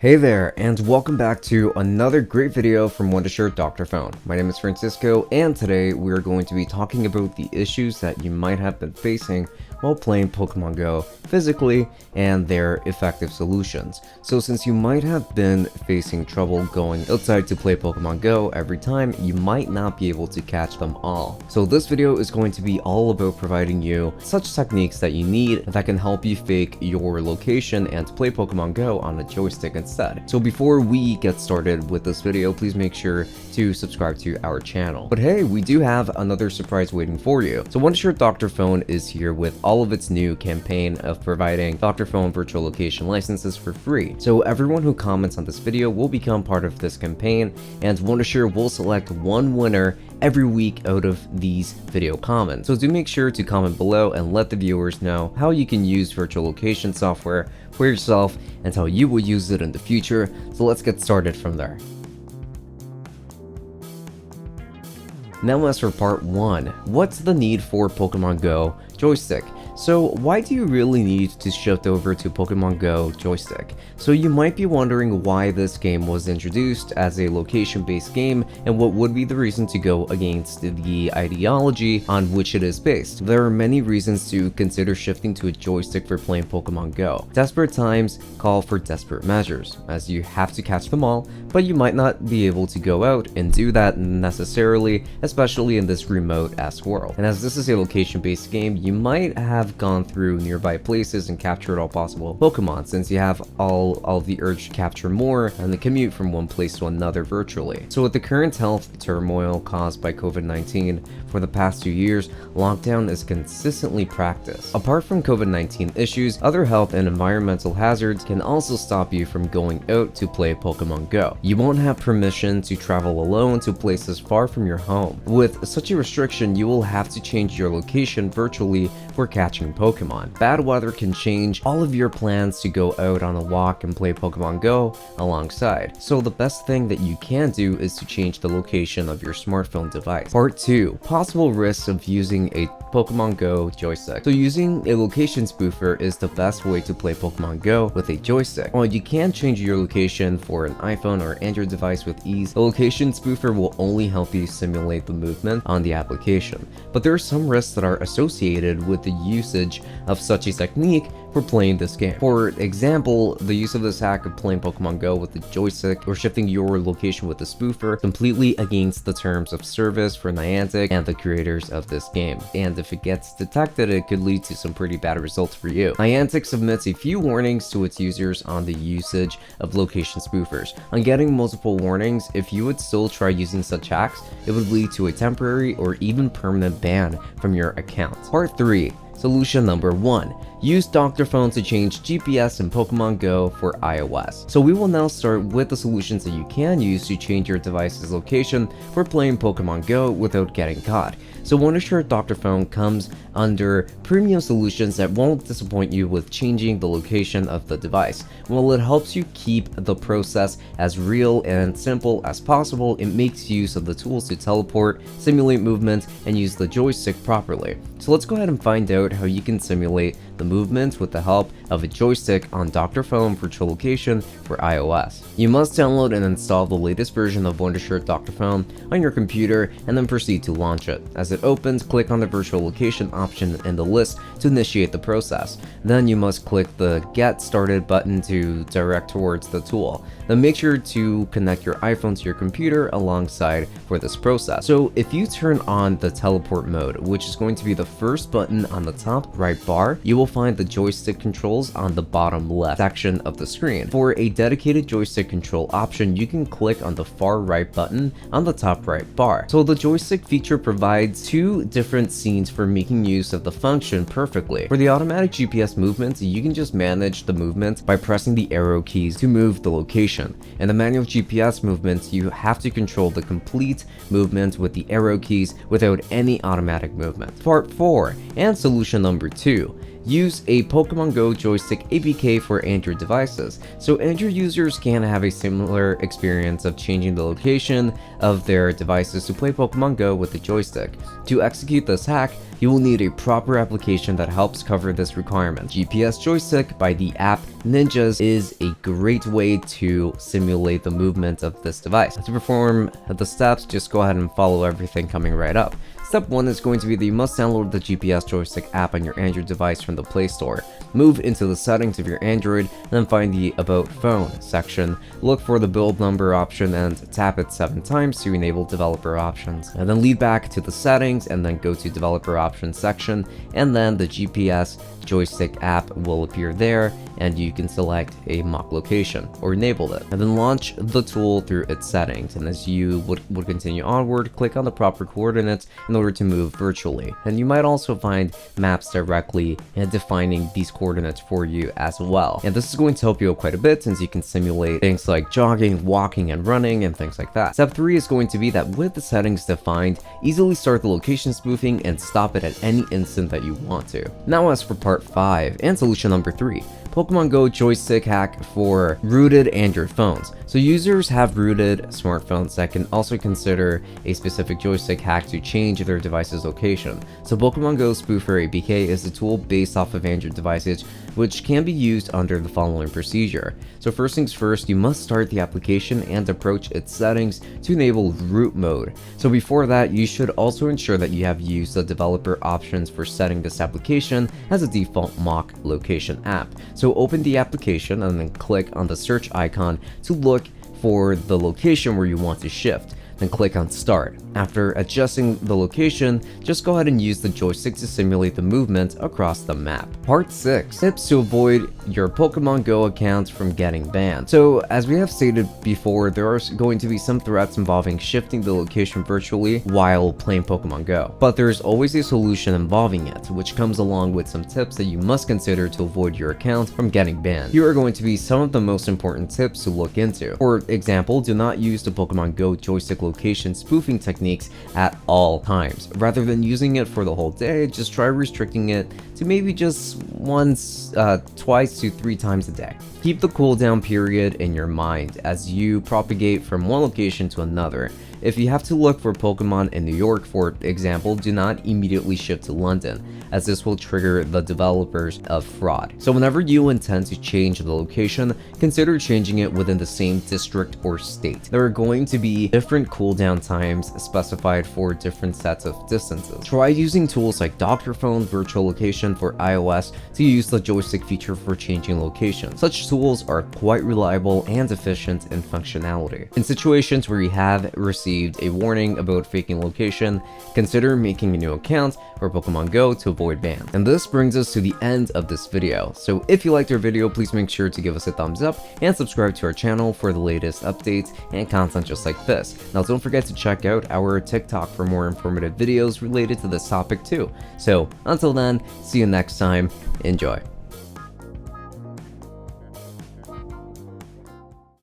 Hey there, and welcome back to another great video from Wondershare Dr.Fone. My name is Francisco, and today we're going to be talking about the issues that you might have been facing while playing Pokemon Go physically and their effective solutions. So since you might have been facing trouble going outside to play Pokemon Go every time, you might not be able to catch them all. So this video is going to be all about providing you such techniques that you need that can help you fake your location and play Pokemon Go on a joystick instead. So before we get started with this video, please make sure to subscribe to our channel. But hey, we do have another surprise waiting for you. So Wondershare Dr.Fone is here with all of its new campaign of providing Dr.Fone virtual location licenses for free. So everyone who comments on this video will become part of this campaign, and Wondershare will select one winner every week out of these video comments. So do make sure to comment below and let the viewers know how you can use virtual location software for yourself and how you will use it in the future. So let's get started from there. Now as for part 1, what's the need for Pokemon Go joystick? So why do you really need to shift over to Pokemon Go joystick? So you might be wondering why this game was introduced as a location-based game and what would be the reason to go against the ideology on which it is based. There are many reasons to consider shifting to a joystick for playing Pokemon Go. Desperate times call for desperate measures, as you have to catch them all, but you might not be able to go out and do that necessarily, especially in this remote-ass world. And as this is a location-based game, you might have gone through nearby places and captured all possible Pokemon, since you have all the urge to capture more and the commute from one place to another virtually. So with the current health turmoil caused by COVID-19 for the past 2 years, lockdown is consistently practiced. Apart from COVID-19 issues, other health and environmental hazards can also stop you from going out to play Pokemon Go. You won't have permission to travel alone to places far from your home. With such a restriction, you will have to change your location virtually for catching Pokemon. Bad weather can change all of your plans to go out on a walk and play Pokemon Go alongside. So the best thing that you can do is to change the location of your smartphone device. Part 2. Possible risks of using a Pokemon Go joystick. So using a location spoofer is the best way to play Pokemon Go with a joystick. While you can change your location for an iPhone or Android device with ease, the location spoofer will only help you simulate the movement on the application. But there are some risks that are associated with the usage of such a technique for playing this game. For example, the use of this hack of playing Pokemon Go with the joystick or shifting your location with the spoofer completely against the terms of service for Niantic and the creators of this game. And if it gets detected, it could lead to some pretty bad results for you. Niantic submits a few warnings to its users on the usage of location spoofers. On getting multiple warnings, if you would still try using such hacks, it would lead to a temporary or even permanent ban from your account. Part 3. Solution number 1. Use Dr.Fone to change GPS in Pokemon Go for iOS. So we will now start with the solutions that you can use to change your device's location for playing Pokemon Go without getting caught. So Wondershare Dr.Fone comes under premium solutions that won't disappoint you with changing the location of the device. While it helps you keep the process as real and simple as possible, it makes use of the tools to teleport, simulate movement, and use the joystick properly. So let's go ahead and find out how you can simulate the movement with the help of a joystick on Dr.Fone virtual location for iOS. You must download and install the latest version of Wondershare Dr.Fone on your computer and then proceed to launch it. As it opens, click on the virtual location option in the list to initiate the process. Then you must click the Get Started button to direct towards the tool. Then make sure to connect your iPhone to your computer alongside for this process. So if you turn on the teleport mode, which is going to be the first button on the top right bar, you will find the joystick controls on the bottom left section of the screen. For a dedicated joystick control option, you can click on the far right button on the top right bar. So the joystick feature provides 2 different scenes for making use of the function perfectly. For the automatic GPS movements, you can just manage the movement by pressing the arrow keys to move the location. In the manual GPS movements, you have to control the complete movement with the arrow keys without any automatic movement. Part 4 and solution number 2. use a Pokemon Go Joystick APK for Android devices. So Android users can have a similar experience of changing the location of their devices to play Pokemon Go with the joystick. To execute this hack, you will need a proper application that helps cover this requirement. GPS Joystick by the app Ninjas is a great way to simulate the movement of this device. To perform the steps, just go ahead and follow everything coming right up. Step 1 is going to be that you must download the GPS Joystick app on your Android device from the Play Store. Move into the settings of your Android, then find the About Phone section. Look for the build number option and tap it 7 times to enable developer options. And then lead back to the settings and then go to developer options section, and then the GPS Joystick app will appear there, and you can select a mock location or enable it, and then launch the tool through its settings. And as you would continue onward, click on the proper coordinates in order to move virtually. And you might also find maps directly and defining these coordinates for you as well. And this is going to help you out quite a bit, since you can simulate things like jogging, walking, and running, and things like that. Step 3 is going to be that with the settings defined, easily start the location spoofing and stop it at any instant that you want to. Now as for part 5 and solution number 3, Pokemon Go joystick hack for rooted Android phones. So users have rooted smartphones that can also consider a specific joystick hack to change their device's location. So Pokemon Go Spoofer APK is a tool based off of Android devices, which can be used under the following procedure. So first things first, you must start the application and approach its settings to enable root mode. So before that, you should also ensure that you have used the developer options for setting this application as a default mock location app. So open the application and then click on the search icon to look for the location where you want to shift. Then click on Start. After adjusting the location, just go ahead and use the joystick to simulate the movement across the map. Part 6. Tips to avoid your Pokemon Go account from getting banned. So as we have stated before, there are going to be some threats involving shifting the location virtually while playing Pokemon Go. But there's always a solution involving it, which comes along with some tips that you must consider to avoid your account from getting banned. Here are going to be some of the most important tips to look into. For example, do not use the Pokemon Go joystick location spoofing techniques at all times. Rather than using it for the whole day, just try restricting it to maybe just once, twice to 3 times a day. Keep the cooldown period in your mind as you propagate from one location to another. If you have to look for Pokemon in New York, for example, do not immediately shift to London, as this will trigger the developers of fraud. So whenever you intend to change the location, consider changing it within the same district or state. There are going to be different cooldown times specified for different sets of distances. Try using tools like DrFone Virtual Location for iOS to use the joystick feature for changing location. Such tools are quite reliable and efficient in functionality. In situations where you have received a warning about faking location, consider making a new account for Pokemon Go to avoid ban. And this brings us to the end of this video. So if you liked our video, please make sure to give us a thumbs up and subscribe to our channel for the latest updates and content just like this. Now don't forget to check out our TikTok for more informative videos related to this topic too. So until then, see you next time, enjoy.